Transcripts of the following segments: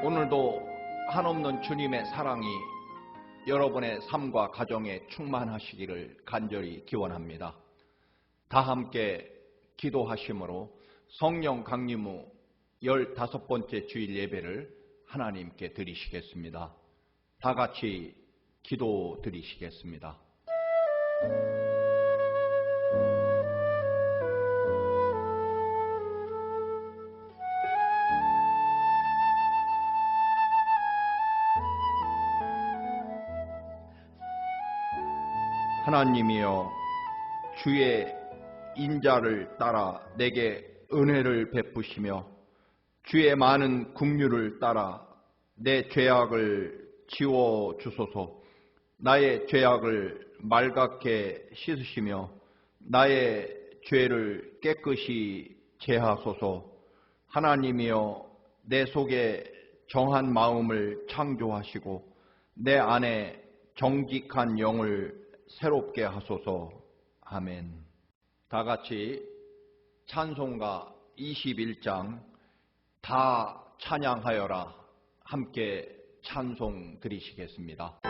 오늘도 한없는 주님의 사랑이 여러분의 삶과 가정에 충만하시기를 간절히 기원합니다. 다 함께 기도하심으로 성령 강림 후 15번째 주일 예배를 하나님께 드리시겠습니다. 다 같이 기도 드리시겠습니다. 하나님이여, 주의 인자를 따라 내게 은혜를 베푸시며 주의 많은 긍휼을 따라 내 죄악을 지워 주소서. 나의 죄악을 말갛게 씻으시며 나의 죄를 깨끗이 제하소서. 하나님이여, 내 속에 정한 마음을 창조하시고 내 안에 정직한 영을 새롭게 하소서. 아멘. 다 같이 찬송가 21장 다 찬양하여라 함께 찬송 드리시겠습니다.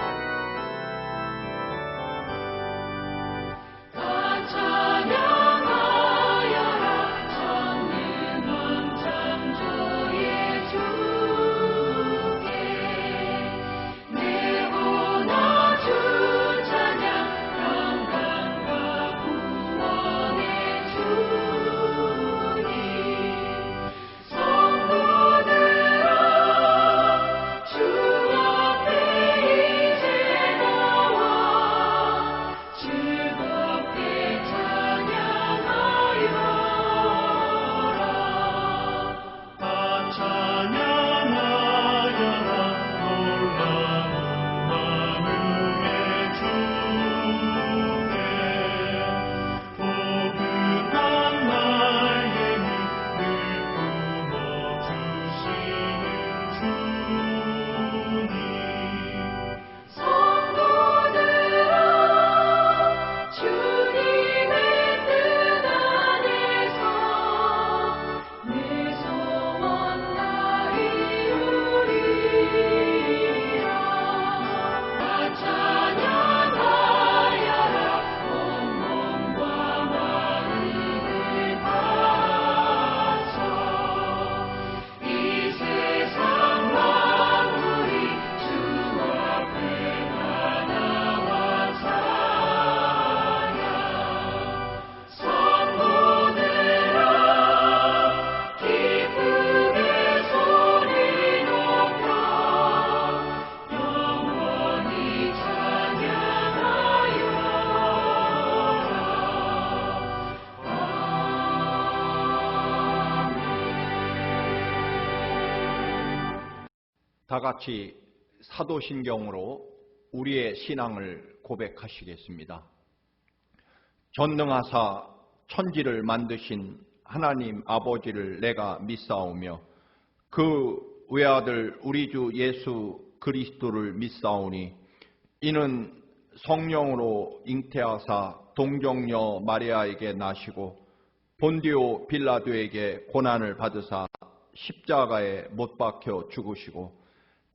다 같이 사도신경으로 우리의 신앙을 고백하시겠습니다. 전능하사 천지를 만드신 하나님 아버지를 내가 믿사오며 그 외아들 우리 주 예수 그리스도를 믿사오니 이는 성령으로 잉태하사 동정녀 마리아에게 나시고 본디오 빌라도에게 고난을 받으사 십자가에 못 박혀 죽으시고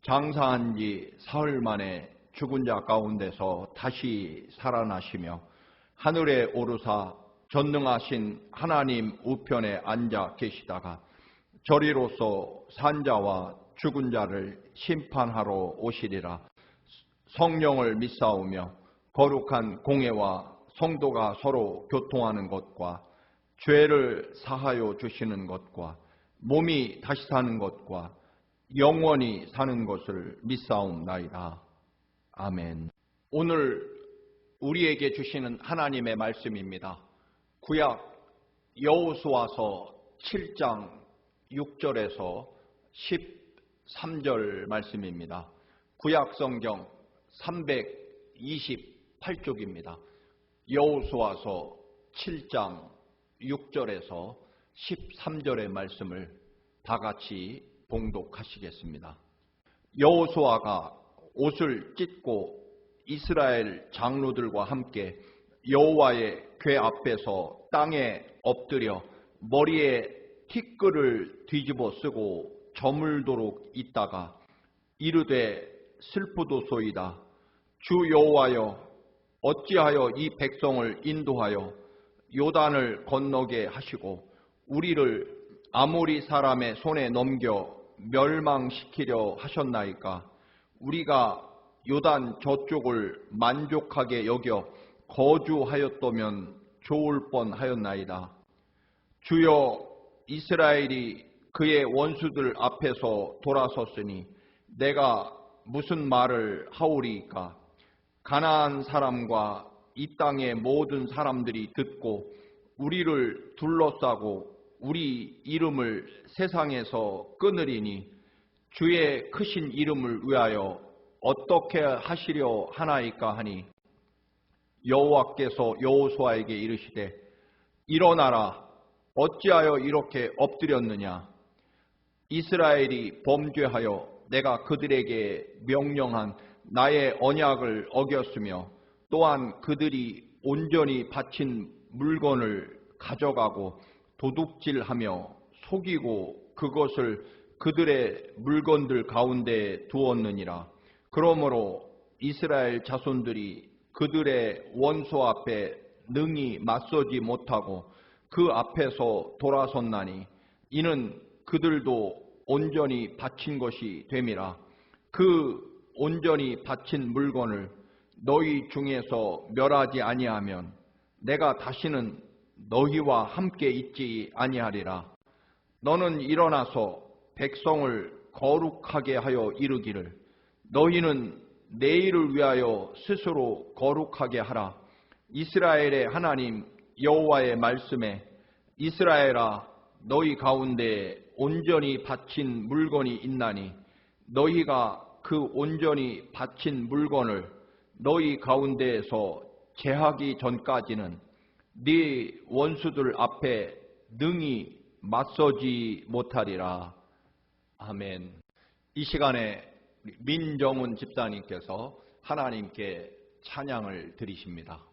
장사한 지 사흘 만에 죽은 자 가운데서 다시 살아나시며 하늘에 오르사 전능하신 하나님 우편에 앉아 계시다가 저리로서 산자와 죽은 자를 심판하러 오시리라. 성령을 믿사오며 거룩한 공회와 성도가 서로 교통하는 것과 죄를 사하여 주시는 것과 몸이 다시 사는 것과 영원히 사는 것을 믿사옵나이다. 아멘. 오늘 우리에게 주시는 하나님의 말씀입니다. 구약 여호수아서 7장 6절에서 13절 말씀입니다. 구약 성경 328쪽입니다. 여호수아서 7장 6절에서 13절의 말씀을 다 같이 봉독하시겠습니다. 여호수아가 옷을 찢고 이스라엘 장로들과 함께 여호와의 궤 앞에서 땅에 엎드려 머리에 티끌을 뒤집어 쓰고 저물도록 있다가 이르되 슬프도소이다. 주 여호와여, 어찌하여 이 백성을 인도하여 요단을 건너게 하시고 우리를 아모리 사람의 손에 넘겨 멸망시키려 하셨나이까? 우리가 요단 저쪽을 만족하게 여겨 거주하였다면 좋을 뻔하였나이다. 주여, 이스라엘이 그의 원수들 앞에서 돌아섰으니 내가 무슨 말을 하오리이까? 가나안 사람과 이 땅의 모든 사람들이 듣고 우리를 둘러싸고 우리 이름을 세상에서 끊으리니 주의 크신 이름을 위하여 어떻게 하시려 하나이까 하니, 여호와께서 여호수아에게 이르시되 일어나라, 어찌하여 이렇게 엎드렸느냐? 이스라엘이 범죄하여 내가 그들에게 명령한 나의 언약을 어겼으며 또한 그들이 온전히 바친 물건을 가져가고 도둑질하며 속이고 그것을 그들의 물건들 가운데 두었느니라. 그러므로 이스라엘 자손들이 그들의 원수 앞에 능히 맞서지 못하고 그 앞에서 돌아섰나니 이는 그들도 온전히 바친 것이 됨이라. 그 온전히 바친 물건을 너희 중에서 멸하지 아니하면 내가 다시는 너희와 함께 있지 아니하리라. 너는 일어나서 백성을 거룩하게 하여 이르기를 너희는 내일을 위하여 스스로 거룩하게 하라. 이스라엘의 하나님 여호와의 말씀에 이스라엘아, 너희 가운데 온전히 바친 물건이 있나니 너희가 그 온전히 바친 물건을 너희 가운데에서 제하기 전까지는 네 원수들 앞에 능히 맞서지 못하리라. 아멘. 이 시간에 민정훈 집사님께서 하나님께 찬양을 드리십니다.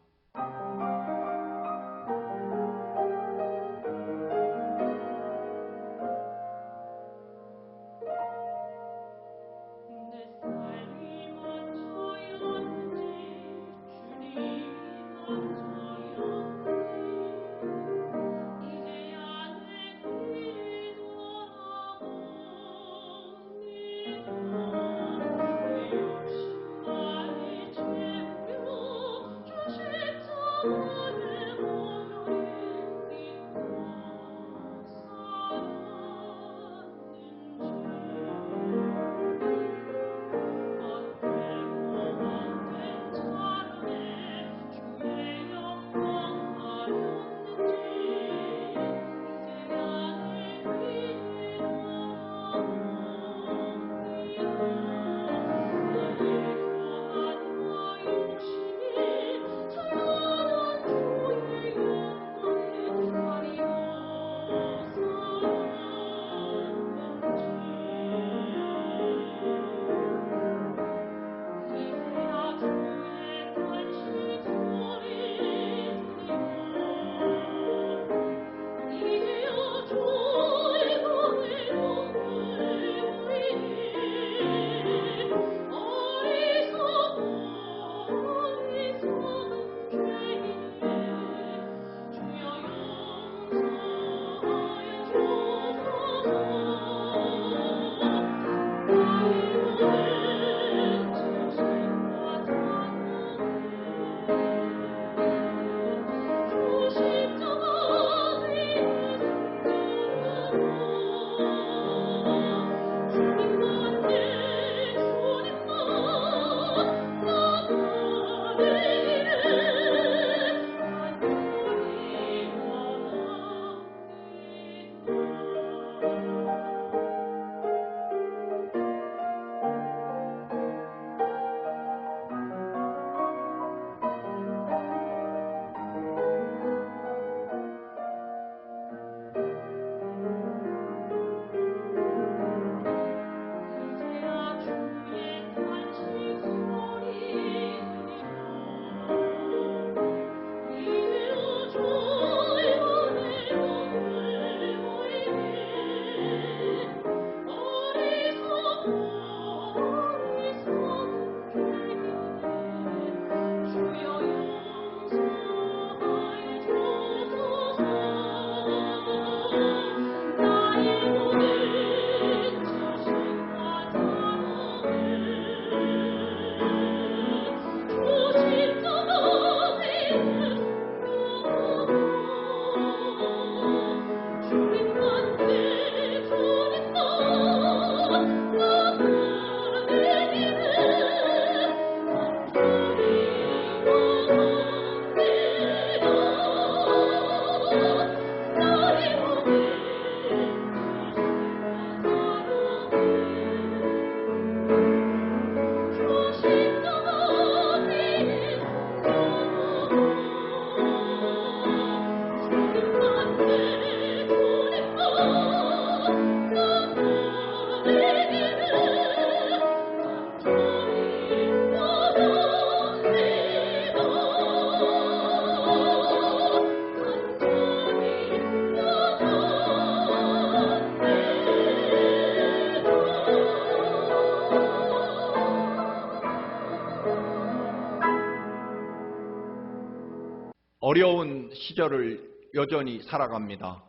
어려운 시절을 여전히 살아갑니다.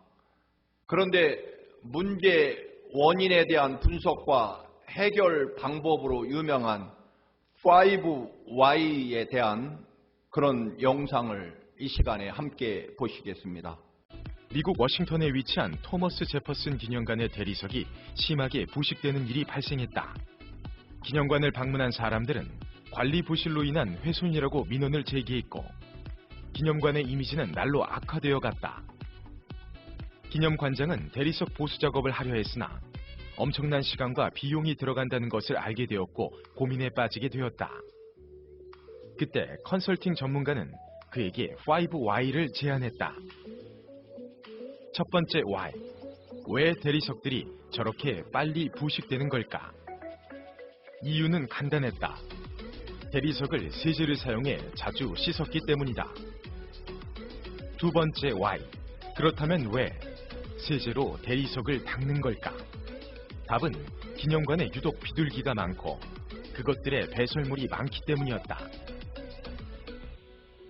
그런데 문제 원인에 대한 분석과 해결 방법으로 유명한 5Y에 대한 그런 영상을 이 시간에 함께 보시겠습니다. 미국 워싱턴에 위치한 토머스 제퍼슨 기념관의 대리석이 심하게 부식되는 일이 발생했다. 기념관을 방문한 사람들은 관리 부실로 인한 훼손이라고 민원을 제기했고 기념관의 이미지는 날로 악화되어 갔다. 기념관장은 대리석 보수 작업을 하려 했으나 엄청난 시간과 비용이 들어간다는 것을 알게 되었고 고민에 빠지게 되었다. 그때 컨설팅 전문가는 그에게 5Y를 제안했다. 첫 번째 Y. 왜 대리석들이 저렇게 빨리 부식되는 걸까? 이유는 간단했다. 대리석을 세제를 사용해 자주 씻었기 때문이다. 두 번째 Y. 그렇다면 왜 세제로 대리석을 닦는 걸까? 답은 기념관에 유독 비둘기가 많고 그것들의 배설물이 많기 때문이었다.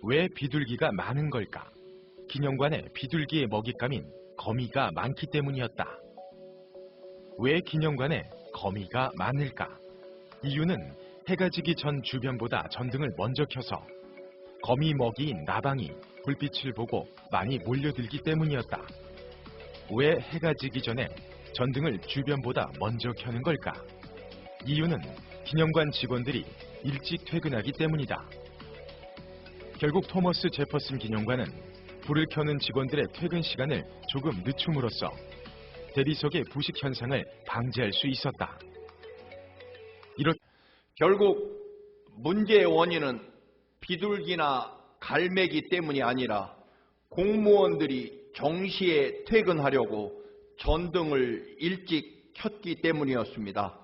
왜 비둘기가 많은 걸까? 기념관에 비둘기의 먹잇감인 거미가 많기 때문이었다. 왜 기념관에 거미가 많을까? 이유는 해가 지기 전 주변보다 전등을 먼저 켜서 거미 먹이인 나방이 불빛을 보고 많이 몰려들기 때문이었다. 왜 해가 지기 전에 전등을 주변보다 먼저 켜는 걸까? 이유는 기념관 직원들이 일찍 퇴근하기 때문이다. 결국 토머스 제퍼슨 기념관은 불을 켜는 직원들의 퇴근 시간을 조금 늦춤으로써 대리석의 부식 현상을 방지할 수 있었다. 결국 문제의 원인은 비둘기나 갈매기 때문이 아니라 공무원들이 정시에 퇴근하려고 전등을 일찍 켰기 때문이었습니다.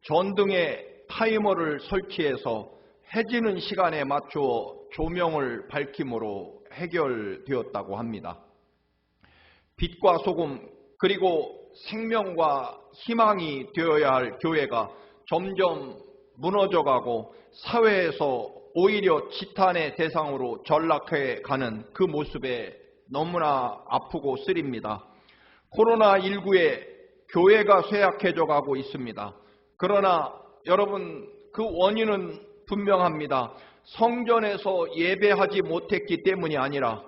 전등에 타이머를 설치해서 해지는 시간에 맞추어 조명을 밝힘으로 해결되었다고 합니다. 빛과 소금 그리고 생명과 희망이 되어야 할 교회가 점점 무너져가고 사회에서 오히려 지탄의 대상으로 전락해 가는 그 모습에 너무나 아프고 쓰립니다. 코로나19에 교회가 쇠약해져 가고 있습니다. 그러나 여러분 그 원인은 분명합니다. 성전에서 예배하지 못했기 때문이 아니라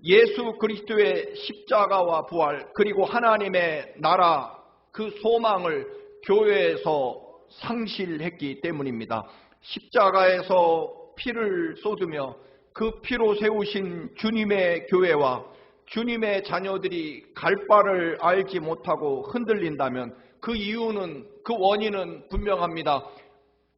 예수 그리스도의 십자가와 부활 그리고 하나님의 나라 그 소망을 교회에서 상실했기 때문입니다. 십자가에서 피를 쏟으며 그 피로 세우신 주님의 교회와 주님의 자녀들이 갈 바를 알지 못하고 흔들린다면 그 이유는 그 원인은 분명합니다.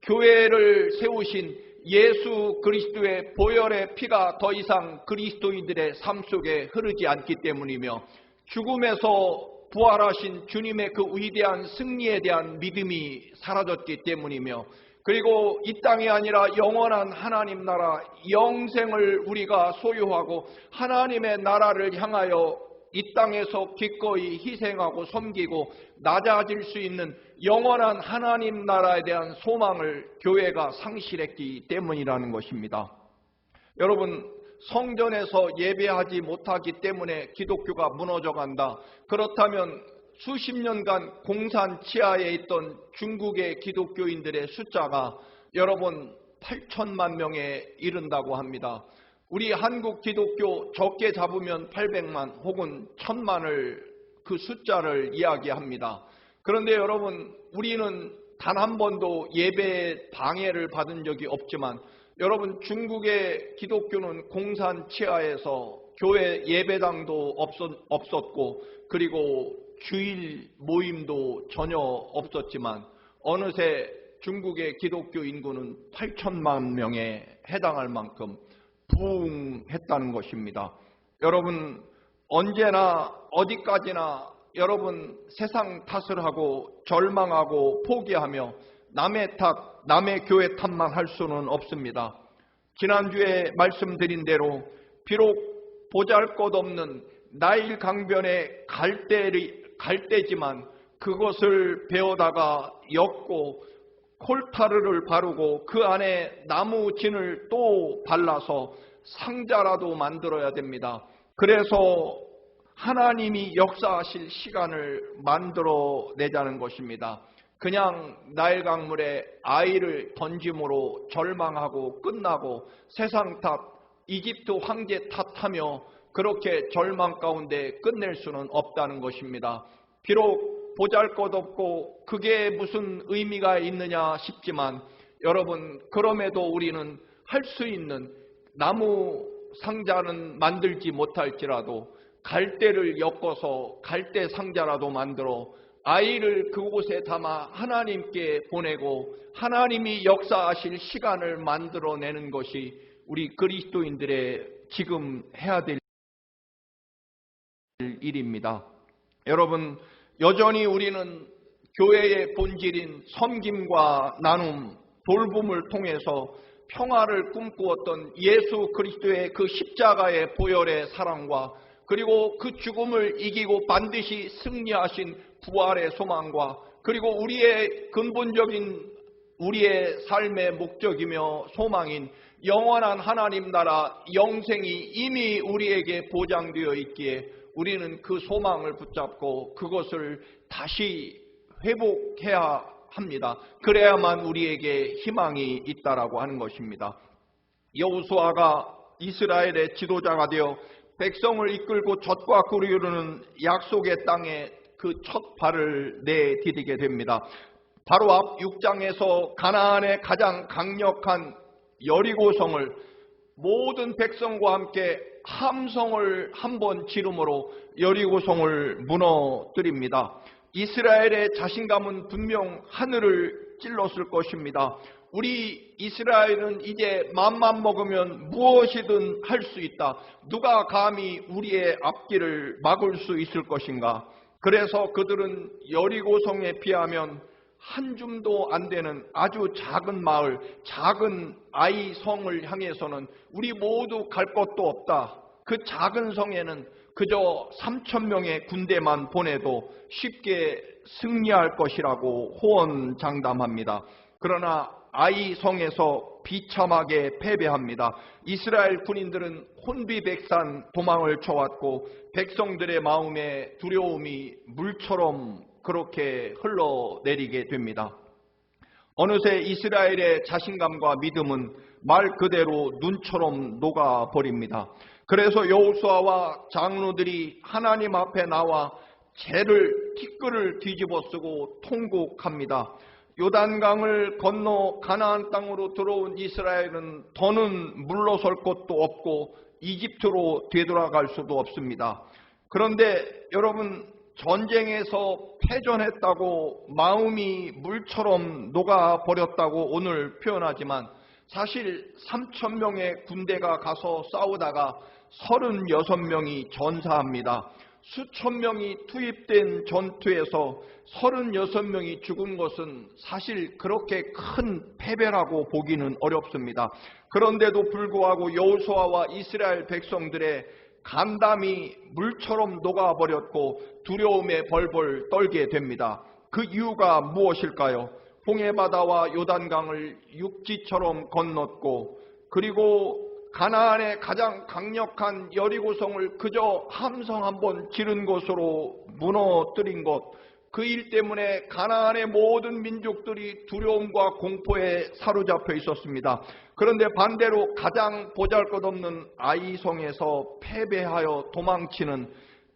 교회를 세우신 예수 그리스도의 보혈의 피가 더 이상 그리스도인들의 삶 속에 흐르지 않기 때문이며 죽음에서 부활하신 주님의 그 위대한 승리에 대한 믿음이 사라졌기 때문이며 그리고 이 땅이 아니라 영원한 하나님 나라 영생을 우리가 소유하고 하나님의 나라를 향하여 이 땅에서 기꺼이 희생하고 섬기고 낮아질 수 있는 영원한 하나님 나라에 대한 소망을 교회가 상실했기 때문이라는 것입니다. 여러분, 성전에서 예배하지 못하기 때문에 기독교가 무너져간다. 그렇다면 수십 년간 공산 치하에 있던 중국의 기독교인들의 숫자가 여러분 8천만 명에 이른다고 합니다. 우리 한국 기독교 적게 잡으면 800만 혹은 1000만을 그 숫자를 이야기합니다. 그런데 여러분 우리는 단 한 번도 예배에 방해를 받은 적이 없지만 여러분 중국의 기독교는 공산 치하에서 교회 예배당도 없었고 그리고 주일 모임도 전혀 없었지만 어느새 중국의 기독교 인구는 8천만 명에 해당할 만큼 부흥했다는 것입니다. 여러분 언제나 어디까지나 여러분 세상 탓을 하고 절망하고 포기하며 남의 탓, 남의 교회 탓만 할 수는 없습니다. 지난주에 말씀드린 대로 비록 보잘것없는 나일 강변의 갈대지만 그것을 베어다가 엮고 콜타르를 바르고 그 안에 나무 진을 또 발라서 상자라도 만들어야 됩니다. 그래서 하나님이 역사하실 시간을 만들어내자는 것입니다. 그냥 나일 강물에 아이를 던짐으로 절망하고 끝나고 세상 탓, 이집트 황제 탓하며 그렇게 절망 가운데 끝낼 수는 없다는 것입니다. 비록 보잘것없고 그게 무슨 의미가 있느냐 싶지만 여러분, 그럼에도 우리는 할 수 있는, 나무 상자는 만들지 못할지라도 갈대를 엮어서 갈대 상자라도 만들어 아이를 그곳에 담아 하나님께 보내고 하나님이 역사하실 시간을 만들어내는 것이 우리 그리스도인들의 지금 해야 될 일입니다. 여러분, 여전히 우리는 교회의 본질인 섬김과 나눔, 돌봄을 통해서 평화를 꿈꾸었던 예수 그리스도의 그 십자가의 보혈의 사랑과 그리고 그 죽음을 이기고 반드시 승리하신 부활의 소망과 그리고 우리의 근본적인 우리의 삶의 목적이며 소망인 영원한 하나님 나라 영생이 이미 우리에게 보장되어 있기에 우리는 그 소망을 붙잡고 그것을 다시 회복해야 합니다. 그래야만 우리에게 희망이 있다라고 하는 것입니다. 여호수아가 이스라엘의 지도자가 되어 백성을 이끌고 젖과 꿀이 흐르는 약속의 땅에 그 첫 발을 내디디게 됩니다. 바로 앞 6장에서 가나안의 가장 강력한 여리고성을 모든 백성과 함께 함성을 한번 지름으로 여리고성을 무너뜨립니다. 이스라엘의 자신감은 분명 하늘을 찔렀을 것입니다. 우리 이스라엘은 이제 맘만 먹으면 무엇이든 할 수 있다. 누가 감히 우리의 앞길을 막을 수 있을 것인가? 그래서 그들은 여리고성에 비하면 한 줌도 안 되는 아주 작은 마을, 작은 아이 성을 향해서는 우리 모두 갈 것도 없다. 그 작은 성에는 그저 3,000명의 군대만 보내도 쉽게 승리할 것이라고 호언장담합니다. 그러나 아이 성에서 비참하게 패배합니다. 이스라엘 군인들은 혼비백산 도망을 쳐왔고 백성들의 마음에 두려움이 물처럼 그렇게 흘러내리게 됩니다. 어느새 이스라엘의 자신감과 믿음은 말 그대로 눈처럼 녹아버립니다. 그래서 여호수아와 장로들이 하나님 앞에 나와 재를 티끌을 뒤집어 쓰고 통곡합니다. 요단강을 건너 가나안 땅으로 들어온 이스라엘은 더는 물러설 곳도 없고 이집트로 되돌아갈 수도 없습니다. 그런데 여러분, 전쟁에서 패전했다고 마음이 물처럼 녹아버렸다고 오늘 표현하지만 사실 3,000명의 군대가 가서 싸우다가 36명이 전사합니다. 수천 명이 투입된 전투에서 36명이 죽은 것은 사실 그렇게 큰 패배라고 보기는 어렵습니다. 그런데도 불구하고 여호수아와 이스라엘 백성들의 간담이 물처럼 녹아버렸고 두려움에 벌벌 떨게 됩니다. 그 이유가 무엇일까요? 홍해바다와 요단강을 육지처럼 건넜고 그리고 가나안의 가장 강력한 여리고성을 그저 함성 한번 지른 것으로 무너뜨린 것, 그 일 때문에 가나안의 모든 민족들이 두려움과 공포에 사로잡혀 있었습니다. 그런데 반대로 가장 보잘것없는 아이성에서 패배하여 도망치는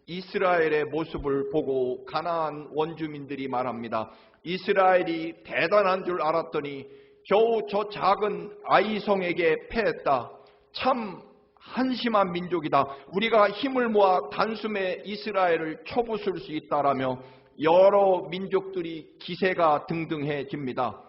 이스라엘의 모습을 보고 가나안 원주민들이 말합니다. 이스라엘이 대단한 줄 알았더니 겨우 저 작은 아이성에게 패했다. 참 한심한 민족이다. 우리가 힘을 모아 단숨에 이스라엘을 쳐부술 수 있다라며 여러 민족들이 기세가 등등해집니다.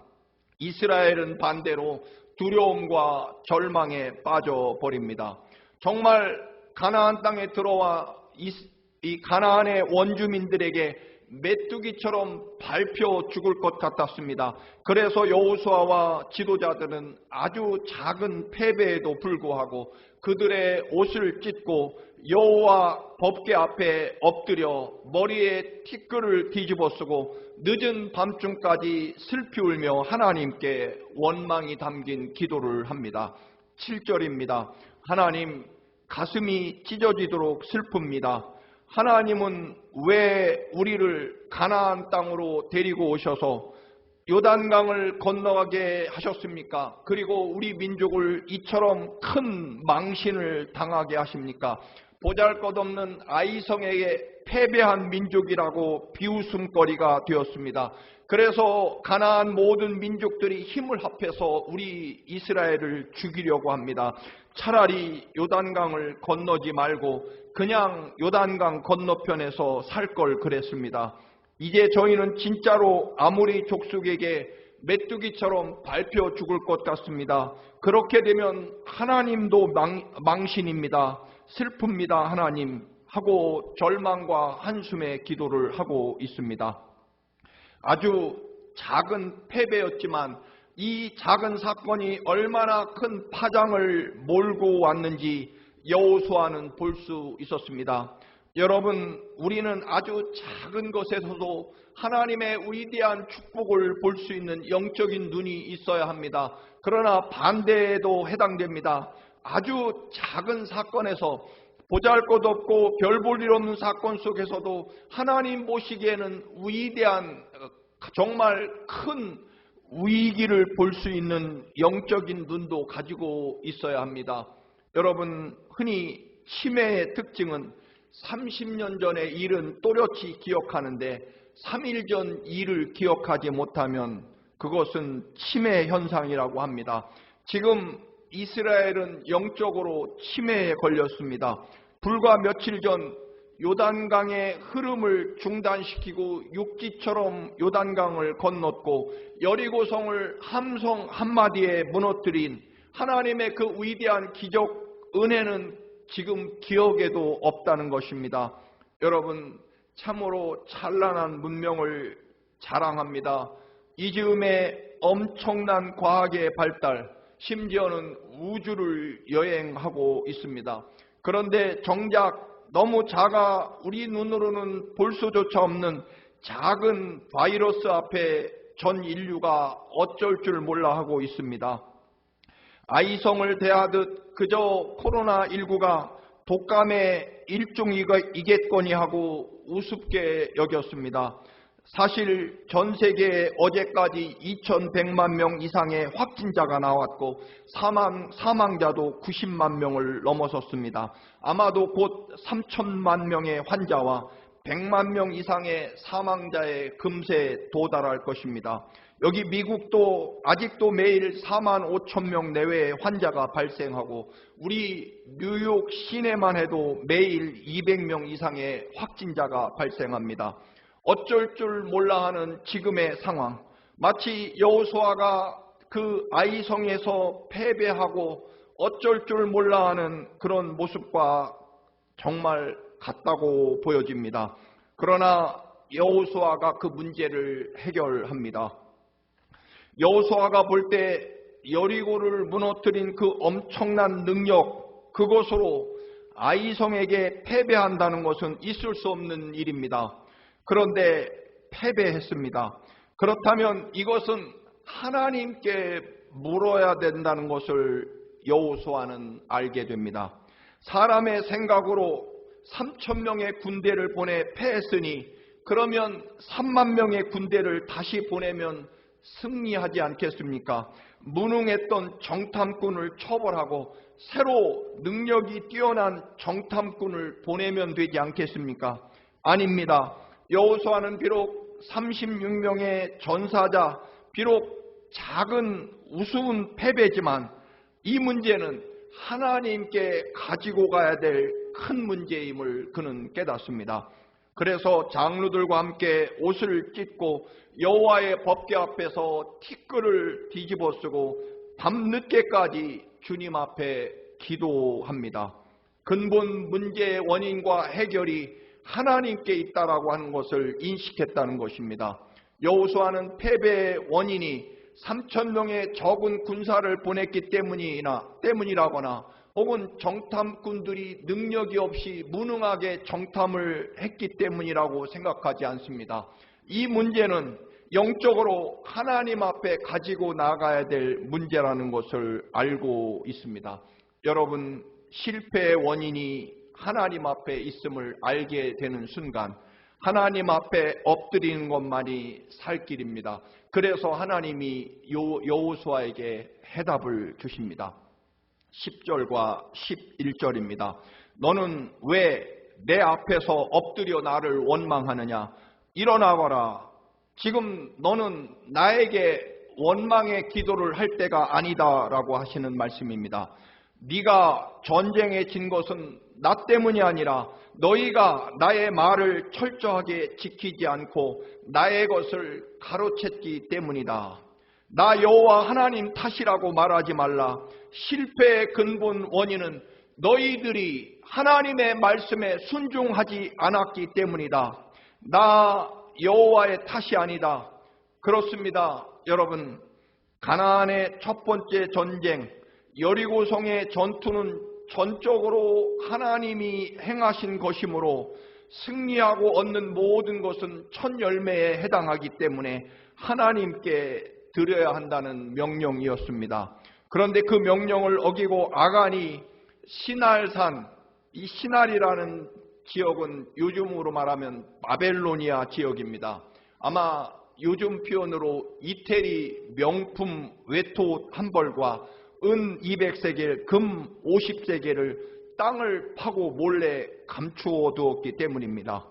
이스라엘은 반대로 두려움과 절망에 빠져버립니다. 정말 가나안 땅에 들어와 이 가나안의 원주민들에게 메뚜기처럼 밟혀 죽을 것 같았습니다. 그래서 여호수아와 지도자들은 아주 작은 패배에도 불구하고 그들의 옷을 찢고 여호와 법궤 앞에 엎드려 머리에 티끌을 뒤집어 쓰고 늦은 밤중까지 슬피 울며 하나님께 원망이 담긴 기도를 합니다. 7절입니다. 하나님, 가슴이 찢어지도록 슬픕니다. 하나님은 왜 우리를 가나안 땅으로 데리고 오셔서 요단강을 건너가게 하셨습니까? 그리고 우리 민족을 이처럼 큰 망신을 당하게 하십니까? 보잘것없는 아이성에게 패배한 민족이라고 비웃음거리가 되었습니다. 그래서 가나안 모든 민족들이 힘을 합해서 우리 이스라엘을 죽이려고 합니다. 차라리 요단강을 건너지 말고 그냥 요단강 건너편에서 살 걸 그랬습니다. 이제 저희는 진짜로 아모리 족속에게 메뚜기처럼 밟혀 죽을 것 같습니다. 그렇게 되면 하나님도 망신입니다. 슬픕니다. 하나님 하고 절망과 한숨의 기도를 하고 있습니다. 아주 작은 패배였지만 이 작은 사건이 얼마나 큰 파장을 몰고 왔는지 여호수아는 볼 수 있었습니다. 여러분, 우리는 아주 작은 것에서도 하나님의 위대한 축복을 볼 수 있는 영적인 눈이 있어야 합니다. 그러나 반대에도 해당됩니다. 아주 작은 사건에서 보잘것없고 별 볼 일 없는 사건 속에서도 하나님 보시기에는 위대한 정말 큰 위기를 볼 수 있는 영적인 눈도 가지고 있어야 합니다. 여러분, 흔히 치매의 특징은 30년 전의 일은 또렷이 기억하는데 3일 전 일을 기억하지 못하면 그것은 치매 현상이라고 합니다. 지금 이스라엘은 영적으로 치매에 걸렸습니다. 불과 며칠 전 요단강의 흐름을 중단시키고 육지처럼 요단강을 건넜고 여리고성을 함성 한마디에 무너뜨린 하나님의 그 위대한 기적 은혜는 지금 기억에도 없다는 것입니다. 여러분, 참으로 찬란한 문명을 자랑합니다. 이 즈음에 엄청난 과학의 발달, 심지어는 우주를 여행하고 있습니다. 그런데 정작 너무 작아 우리 눈으로는 볼 수조차 없는 작은 바이러스 앞에 전 인류가 어쩔 줄 몰라 하고 있습니다. 아이성을 대하듯 그저 코로나19가 독감의 일종이겠거니 하고 우습게 여겼습니다. 사실 전 세계에 어제까지 2100만 명 이상의 확진자가 나왔고 사망자도 90만 명을 넘어섰습니다. 아마도 곧 3천만 명의 환자와 100만 명 이상의 사망자의 금세에 도달할 것입니다. 여기 미국도 아직도 매일 4만 5천 명 내외의 환자가 발생하고 우리 뉴욕 시내만 해도 매일 200명 이상의 확진자가 발생합니다. 어쩔 줄 몰라 하는 지금의 상황, 마치 여호수아가 그 아이성에서 패배하고 어쩔 줄 몰라 하는 그런 모습과 정말 같다고 보여집니다. 그러나 여호수아가 그 문제를 해결합니다. 여호수아가 볼 때 여리고를 무너뜨린 그 엄청난 능력, 그것으로 아이성에게 패배한다는 것은 있을 수 없는 일입니다. 그런데 패배했습니다. 그렇다면 이것은 하나님께 물어야 된다는 것을 여호수아는 알게 됩니다. 사람의 생각으로 3,000명의 군대를 보내 패했으니 그러면 3만 명의 군대를 다시 보내면 승리하지 않겠습니까? 무능했던 정탐꾼을 처벌하고 새로 능력이 뛰어난 정탐꾼을 보내면 되지 않겠습니까? 아닙니다. 여호수아는 비록 36명의 전사자, 비록 작은 우스운 패배지만 이 문제는 하나님께 가지고 가야 될 큰 문제임을 그는 깨닫습니다. 그래서 장로들과 함께 옷을 찢고 여호와의 법궤 앞에서 티끌을 뒤집어 쓰고 밤늦게까지 주님 앞에 기도합니다. 근본 문제의 원인과 해결이 하나님께 있다라고 하는 것을 인식했다는 것입니다. 여호수아는 패배의 원인이 3,000명의 적은 군사를 보냈기 때문이라거나 혹은 정탐꾼들이 능력이 없이 무능하게 정탐을 했기 때문이라고 생각하지 않습니다. 이 문제는 영적으로 하나님 앞에 가지고 나가야 될 문제라는 것을 알고 있습니다. 여러분, 실패의 원인이 하나님 앞에 있음을 알게 되는 순간 하나님 앞에 엎드리는 것만이 살 길입니다. 그래서 하나님이 여호수아에게 해답을 주십니다. 10절과 11절입니다. 너는 왜 내 앞에서 엎드려 나를 원망하느냐? 일어나거라. 지금 너는 나에게 원망의 기도를 할 때가 아니다라고 하시는 말씀입니다. 네가 전쟁에 진 것은 나 때문이 아니라 너희가 나의 말을 철저하게 지키지 않고 나의 것을 가로챘기 때문이다. 나 여호와 하나님 탓이라고 말하지 말라. 실패의 근본 원인은 너희들이 하나님의 말씀에 순종하지 않았기 때문이다. 나 여호와의 탓이 아니다. 그렇습니다. 여러분, 가나안의 첫 번째 전쟁 여리고성의 전투는 전적으로 하나님이 행하신 것이므로 승리하고 얻는 모든 것은 첫 열매에 해당하기 때문에 하나님께 드려야 한다는 명령이었습니다. 그런데 그 명령을 어기고 아간이 시날산, 이 시날이라는 지역은 요즘으로 말하면 바벨로니아 지역입니다. 아마 요즘 표현으로 이태리 명품 외토 한 벌과 은 200세겔, 금 50세겔을 땅을 파고 몰래 감추어 두었기 때문입니다.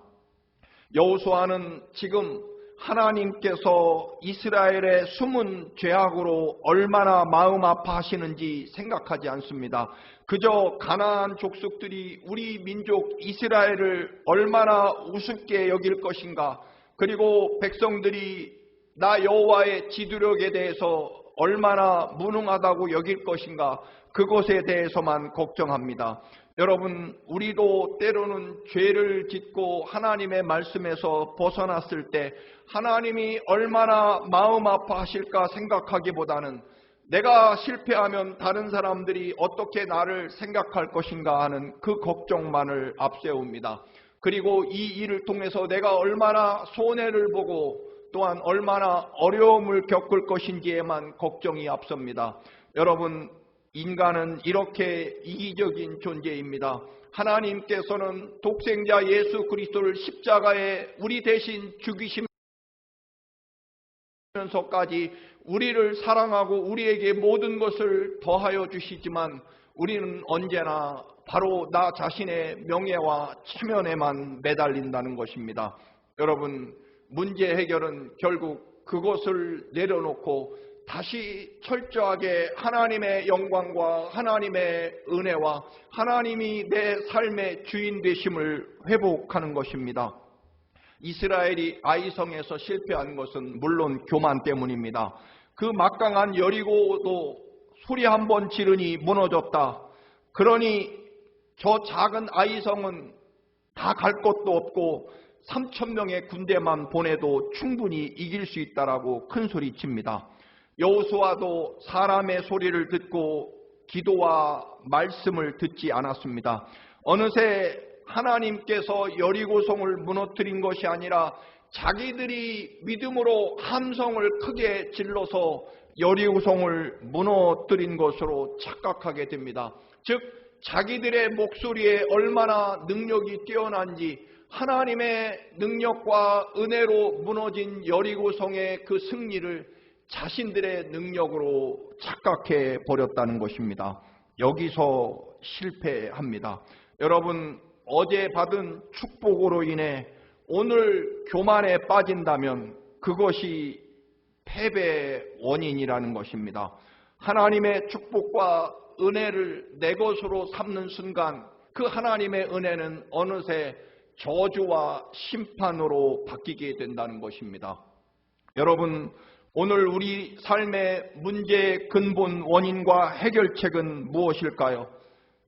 여호수아는 지금 하나님께서 이스라엘의 숨은 죄악으로 얼마나 마음 아파하시는지 생각하지 않습니다. 그저 가나안 족속들이 우리 민족 이스라엘을 얼마나 우습게 여길 것인가, 그리고 백성들이 나 여호와의 지도력에 대해서 얼마나 무능하다고 여길 것인가, 그것에 대해서만 걱정합니다. 여러분, 우리도 때로는 죄를 짓고 하나님의 말씀에서 벗어났을 때 하나님이 얼마나 마음 아파하실까 생각하기보다는 내가 실패하면 다른 사람들이 어떻게 나를 생각할 것인가 하는 그 걱정만을 앞세웁니다. 그리고 이 일을 통해서 내가 얼마나 손해를 보고 또한 얼마나 어려움을 겪을 것인지에만 걱정이 앞섭니다. 여러분, 인간은 이렇게 이기적인 존재입니다. 하나님께서는 독생자 예수 그리스도를 십자가에 우리 대신 죽이시면서까지 우리를 사랑하고 우리에게 모든 것을 더하여 주시지만 우리는 언제나 바로 나 자신의 명예와 체면에만 매달린다는 것입니다. 여러분, 문제 해결은 결국 그것을 내려놓고 다시 철저하게 하나님의 영광과 하나님의 은혜와 하나님이 내 삶의 주인 되심을 회복하는 것입니다. 이스라엘이 아이성에서 실패한 것은 물론 교만 때문입니다. 그 막강한 여리고도 소리 한 번 지르니 무너졌다. 그러니 저 작은 아이성은 다 갈 것도 없고 3,000명의 군대만 보내도 충분히 이길 수 있다라고 큰 소리 칩니다. 여호수아도 사람의 소리를 듣고 기도와 말씀을 듣지 않았습니다. 어느새 하나님께서 여리고성을 무너뜨린 것이 아니라 자기들이 믿음으로 함성을 크게 질러서 여리고성을 무너뜨린 것으로 착각하게 됩니다. 즉, 자기들의 목소리에 얼마나 능력이 뛰어난지 하나님의 능력과 은혜로 무너진 여리고성의 그 승리를 자신들의 능력으로 착각해 버렸다는 것입니다. 여기서 실패합니다. 여러분, 어제 받은 축복으로 인해 오늘 교만에 빠진다면 그것이 패배의 원인이라는 것입니다. 하나님의 축복과 은혜를 내 것으로 삼는 순간 그 하나님의 은혜는 어느새 저주와 심판으로 바뀌게 된다는 것입니다. 여러분, 오늘 우리 삶의 문제의 근본 원인과 해결책은 무엇일까요?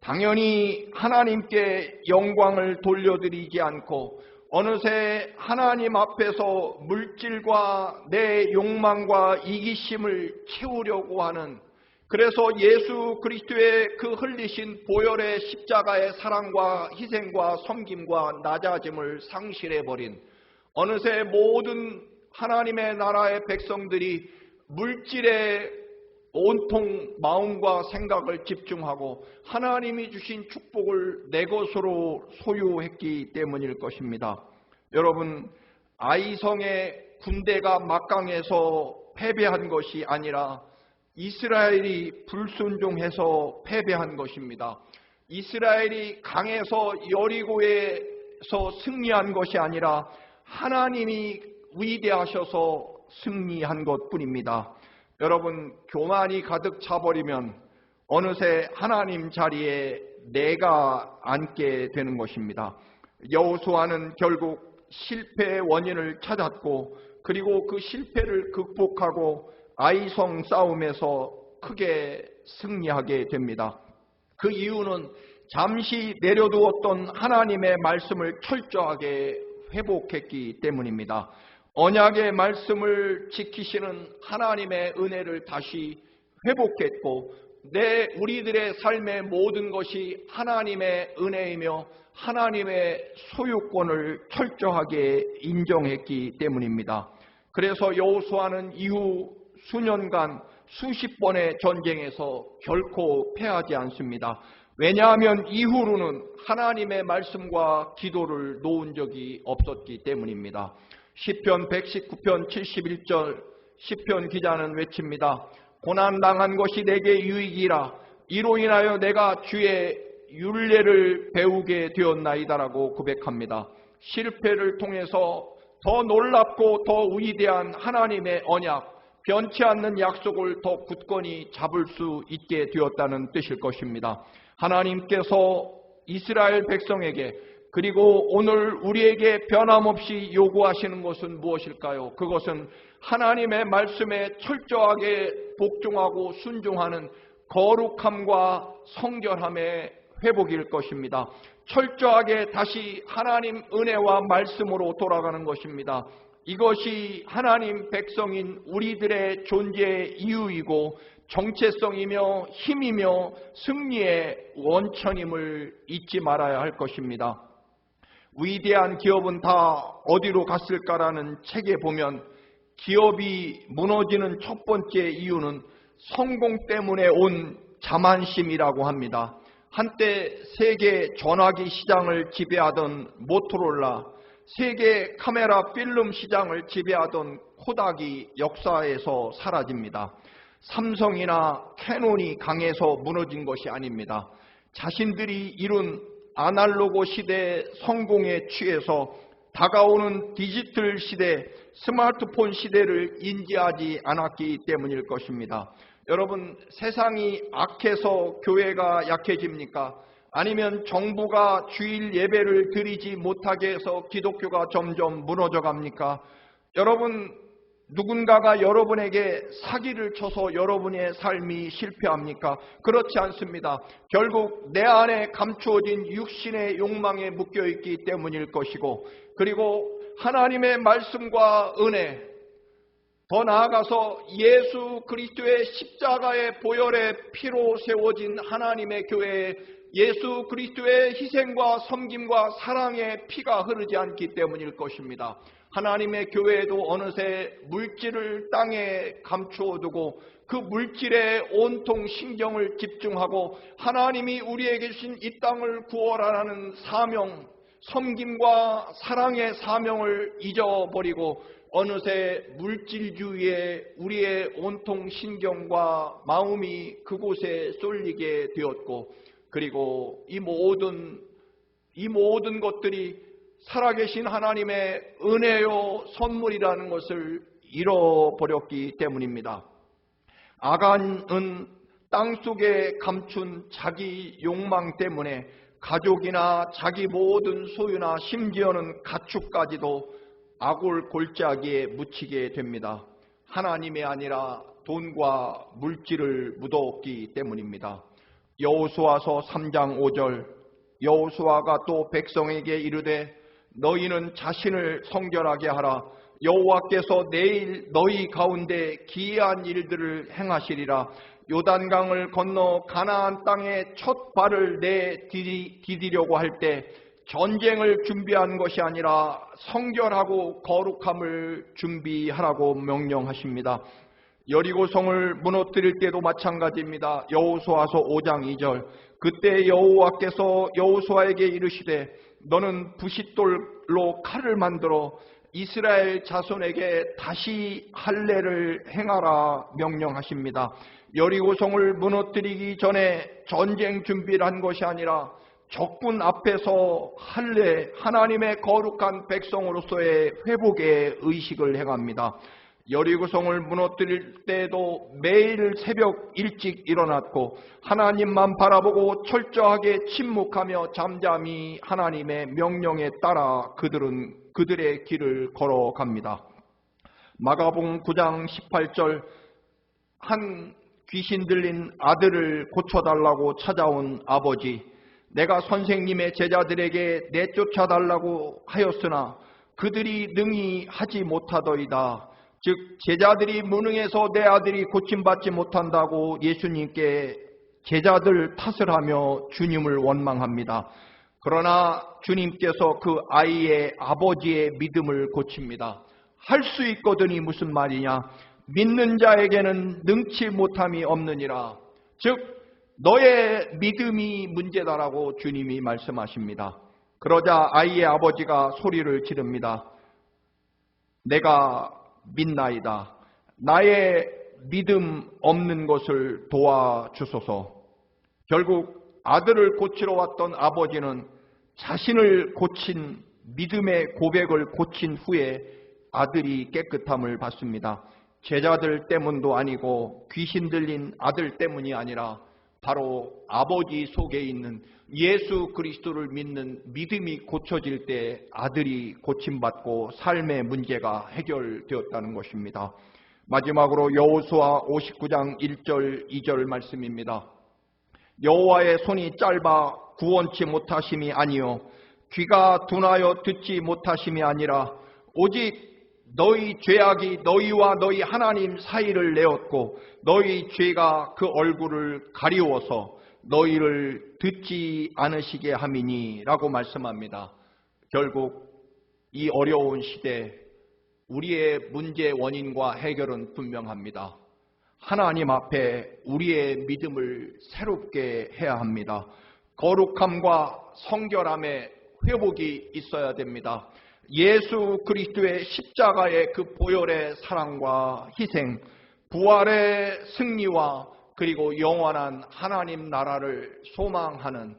당연히 하나님께 영광을 돌려드리지 않고 어느새 하나님 앞에서 물질과 내 욕망과 이기심을 채우려고 하는, 그래서 예수 그리스도의 그 흘리신 보혈의 십자가의 사랑과 희생과 섬김과 낮아짐을 상실해버린, 어느새 모든 하나님의 나라의 백성들이 물질에 온통 마음과 생각을 집중하고 하나님이 주신 축복을 내 것으로 소유했기 때문일 것입니다. 여러분, 아이성의 군대가 막강해서 패배한 것이 아니라 이스라엘이 불순종해서 패배한 것입니다. 이스라엘이 강해서 여리고에서 승리한 것이 아니라 하나님이 위대하셔서 승리한 것뿐입니다. 여러분, 교만이 가득 차버리면 어느새 하나님 자리에 내가 앉게 되는 것입니다. 여호수아는 결국 실패의 원인을 찾았고 그리고 그 실패를 극복하고 아이성 싸움에서 크게 승리하게 됩니다. 그 이유는 잠시 내려두었던 하나님의 말씀을 철저하게 회복했기 때문입니다. 언약의 말씀을 지키시는 하나님의 은혜를 다시 회복했고 우리들의 삶의 모든 것이 하나님의 은혜이며 하나님의 소유권을 철저하게 인정했기 때문입니다. 그래서 여호수아는 이후 수년간 수십 번의 전쟁에서 결코 패하지 않습니다. 왜냐하면 이후로는 하나님의 말씀과 기도를 놓은 적이 없었기 때문입니다. 시편 119편 71절 시편 기자는 외칩니다. 고난당한 것이 내게 유익이라 이로 인하여 내가 주의 율례를 배우게 되었나이다라고 고백합니다. 실패를 통해서 더 놀랍고 더 위대한 하나님의 언약, 변치 않는 약속을 더 굳건히 잡을 수 있게 되었다는 뜻일 것입니다. 하나님께서 이스라엘 백성에게 그리고 오늘 우리에게 변함없이 요구하시는 것은 무엇일까요? 그것은 하나님의 말씀에 철저하게 복종하고 순종하는 거룩함과 성결함의 회복일 것입니다. 철저하게 다시 하나님 은혜와 말씀으로 돌아가는 것입니다. 이것이 하나님 백성인 우리들의 존재의 이유이고 정체성이며 힘이며 승리의 원천임을 잊지 말아야 할 것입니다. 위대한 기업은 다 어디로 갔을까라는 책에 보면 기업이 무너지는 첫 번째 이유는 성공 때문에 온 자만심이라고 합니다. 한때 세계 전화기 시장을 지배하던 모토로라, 세계 카메라 필름 시장을 지배하던 코닥이 역사에서 사라집니다. 삼성이나 캐논이 강해서 무너진 것이 아닙니다. 자신들이 이룬 아날로그 시대의 성공에 취해서 다가오는 디지털 시대, 스마트폰 시대를 인지하지 않았기 때문일 것입니다. 여러분, 세상이 악해서 교회가 약해집니까? 아니면 정부가 주일 예배를 드리지 못하게 해서 기독교가 점점 무너져 갑니까? 여러분, 누군가가 여러분에게 사기를 쳐서 여러분의 삶이 실패합니까? 그렇지 않습니다. 결국 내 안에 감추어진 육신의 욕망에 묶여있기 때문일 것이고, 그리고 하나님의 말씀과 은혜, 더 나아가서 예수 그리스도의 십자가의 보혈의 피로 세워진 하나님의 교회에 예수 그리스도의 희생과 섬김과 사랑의 피가 흐르지 않기 때문일 것입니다. 하나님의 교회에도 어느새 물질을 땅에 감추어두고 그 물질에 온통 신경을 집중하고 하나님이 우리에게 주신 이 땅을 구원하라는 사명, 섬김과 사랑의 사명을 잊어버리고 어느새 물질주의에 우리의 온통 신경과 마음이 그곳에 쏠리게 되었고, 그리고 이 모든 것들이 살아계신 하나님의 은혜요 선물이라는 것을 잃어버렸기 때문입니다. 아간은 땅속에 감춘 자기 욕망 때문에 가족이나 자기 모든 소유나 심지어는 가축까지도 아굴 골짜기에 묻히게 됩니다. 하나님이 아니라 돈과 물질을 묻었기 때문입니다. 여호수아서 3장 5절, 여호수아가 또 백성에게 이르되 너희는 자신을 성결하게 하라. 여호와께서 내일 너희 가운데 기이한 일들을 행하시리라. 요단강을 건너 가나안 땅에 첫 발을 내디디려고 할 때 전쟁을 준비한 것이 아니라 성결하고 거룩함을 준비하라고 명령하십니다. 여리고성을 무너뜨릴 때도 마찬가지입니다. 여호수아서 5장 2절. 그때 여호와께서 여호수아에게 이르시되 너는 부싯돌로 칼을 만들어 이스라엘 자손에게 다시 할례를 행하라 명령하십니다. 여리고성을 무너뜨리기 전에 전쟁 준비를 한 것이 아니라 적군 앞에서 할례, 하나님의 거룩한 백성으로서의 회복의 의식을 행합니다. 여리고성을 무너뜨릴 때도 매일 새벽 일찍 일어났고 하나님만 바라보고 철저하게 침묵하며 잠잠히 하나님의 명령에 따라 그들의 길을 걸어갑니다. 마가복음 9장 18절. 한 귀신 들린 아들을 고쳐달라고 찾아온 아버지, 내가 선생님의 제자들에게 내쫓아달라고 하였으나 그들이 능히 하지 못하더이다. 즉 제자들이 무능해서 내 아들이 고침받지 못한다고 예수님께 제자들 탓을 하며 주님을 원망합니다. 그러나 주님께서 그 아이의 아버지의 믿음을 고칩니다. 할 수 있거든이 무슨 말이냐? 믿는 자에게는 능치 못함이 없느니라. 즉 너의 믿음이 문제다라고 주님이 말씀하십니다. 그러자 아이의 아버지가 소리를 지릅니다. 내가 믿나이다. 나의 믿음 없는 것을 도와주소서. 결국 아들을 고치러 왔던 아버지는 자신을 고친 믿음의 고백을 고친 후에 아들이 깨끗함을 받습니다. 제자들 때문도 아니고 귀신 들린 아들 때문이 아니라 바로 아버지 속에 있는 예수 그리스도를 믿는 믿음이 고쳐질 때 아들이 고침받고 삶의 문제가 해결되었다는 것입니다. 마지막으로 여호수아 59장 1절 2절 말씀입니다. 여호와의 손이 짧아 구원치 못하심이 아니요 귀가 둔하여 듣지 못하심이 아니라 오직 너희 죄악이 너희와 너희 하나님 사이를 내었고 너희 죄가 그 얼굴을 가리워서 너희를 듣지 않으시게 함이니 라고 말씀합니다. 결국 이 어려운 시대 우리의 문제 원인과 해결은 분명합니다. 하나님 앞에 우리의 믿음을 새롭게 해야 합니다. 거룩함과 성결함의 회복이 있어야 됩니다. 예수 그리스도의 십자가의 그 보혈의 사랑과 희생, 부활의 승리와 그리고 영원한 하나님 나라를 소망하는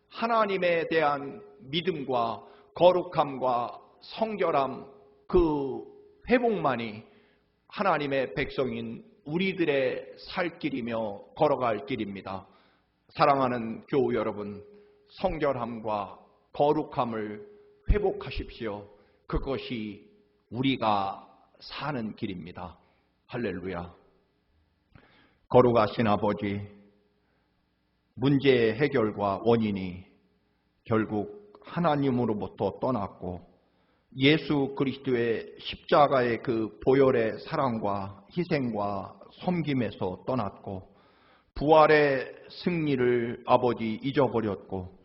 하나님에 대한 믿음과 거룩함과 성결함, 그 회복만이 하나님의 백성인 우리들의 살 길이며 걸어갈 길입니다. 사랑하는 교우 여러분, 성결함과 거룩함을 회복하십시오. 그것이 우리가 사는 길입니다. 할렐루야. 거룩하신 아버지, 문제의 해결과 원인이 결국 하나님으로부터 떠났고 예수 그리스도의 십자가의 그 보혈의 사랑과 희생과 섬김에서 떠났고 부활의 승리를 아버지 잊어버렸고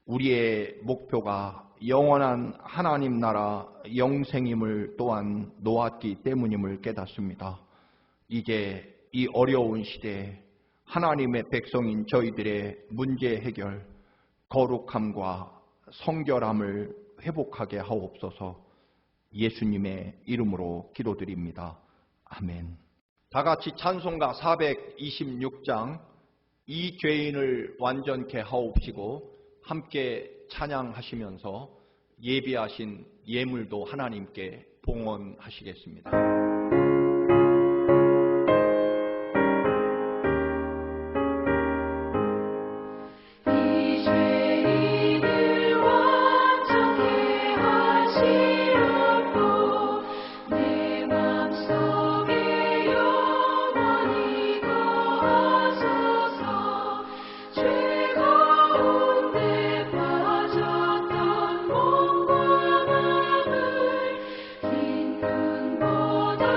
우리의 목표가 영원한 하나님 나라 영생임을 또한 놓았기 때문임을 깨닫습니다. 이제 이 어려운 시대에 하나님의 백성인 저희들의 문제 해결, 거룩함과 성결함을 회복하게 하옵소서. 예수님의 이름으로 기도드립니다. 아멘. 다 같이 찬송가 426장 이 죄인을 완전케 하옵시고 함께 찬양하시면서 예비하신 예물도 하나님께 봉헌하시겠습니다. 보다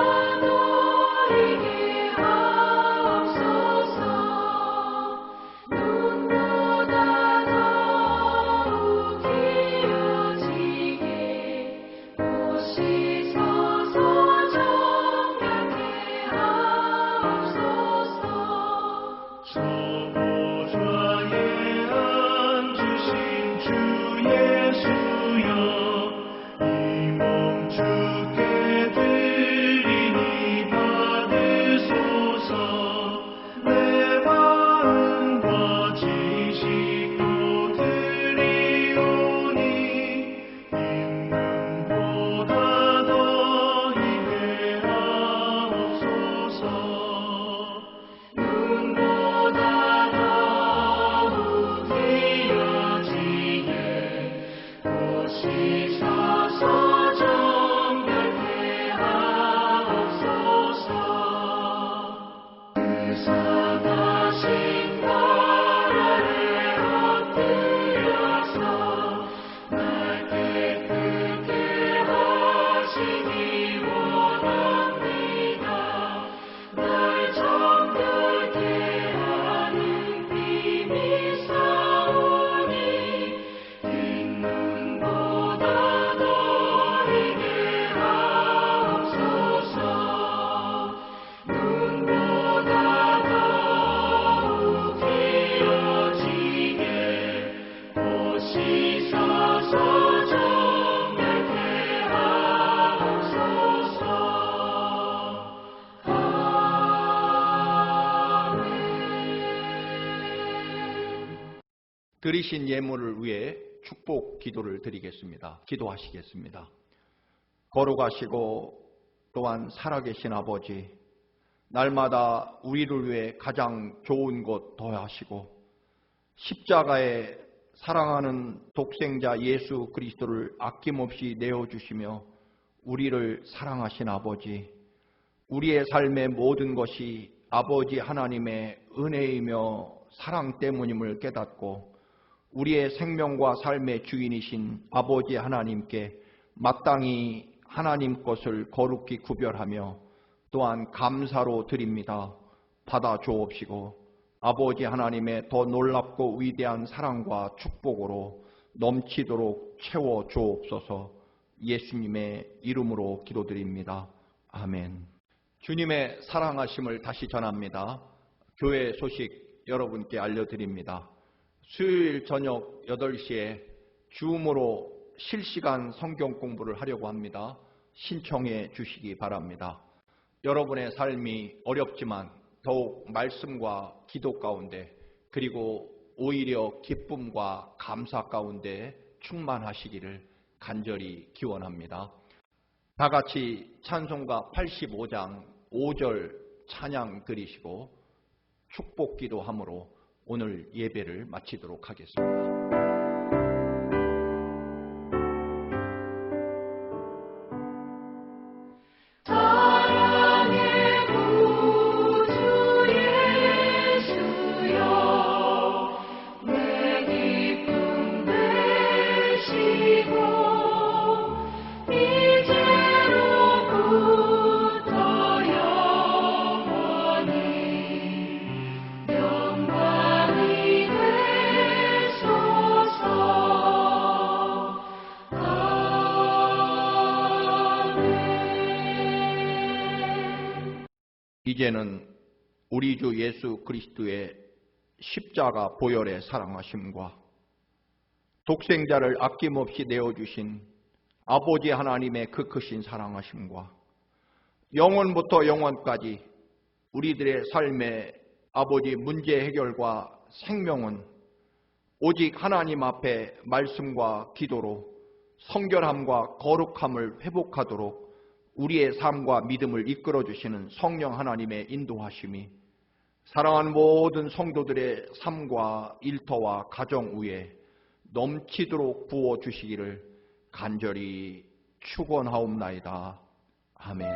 드리신 예물을 위해 축복 기도를 드리겠습니다. 기도하시겠습니다. 거룩하시고 또한 살아계신 아버지, 날마다 우리를 위해 가장 좋은 것 더하시고 십자가에 사랑하는 독생자 예수 그리스도를 아낌없이 내어주시며 우리를 사랑하신 아버지, 우리의 삶의 모든 것이 아버지 하나님의 은혜이며 사랑 때문임을 깨닫고 우리의 생명과 삶의 주인이신 아버지 하나님께 마땅히 하나님 것을 거룩히 구별하며 또한 감사로 드립니다. 받아 주옵시고 아버지 하나님의 더 놀랍고 위대한 사랑과 축복으로 넘치도록 채워 주옵소서. 예수님의 이름으로 기도드립니다. 아멘. 주님의 사랑하심을 다시 전합니다. 교회 소식 여러분께 알려드립니다. 수요일 저녁 8시에 줌으로 실시간 성경 공부를 하려고 합니다. 신청해 주시기 바랍니다. 여러분의 삶이 어렵지만 더욱 말씀과 기도 가운데 그리고 오히려 기쁨과 감사 가운데 충만하시기를 간절히 기원합니다. 다 같이 찬송가 85장 5절 찬양 드리시고 축복 기도함으로 오늘 예배를 마치도록 하겠습니다. 이제는 우리 주 예수 그리스도의 십자가 보혈의 사랑하심과 독생자를 아낌없이 내어주신 아버지 하나님의 그 크신 사랑하심과 영원부터 영원까지 우리들의 삶의 아버지 문제 해결과 생명은 오직 하나님 앞에 말씀과 기도로 성결함과 거룩함을 회복하도록 우리의 삶과 믿음을 이끌어주시는 성령 하나님의 인도하심이 사랑하는 모든 성도들의 삶과 일터와 가정 위에 넘치도록 부어주시기를 간절히 축원하옵나이다. 아멘.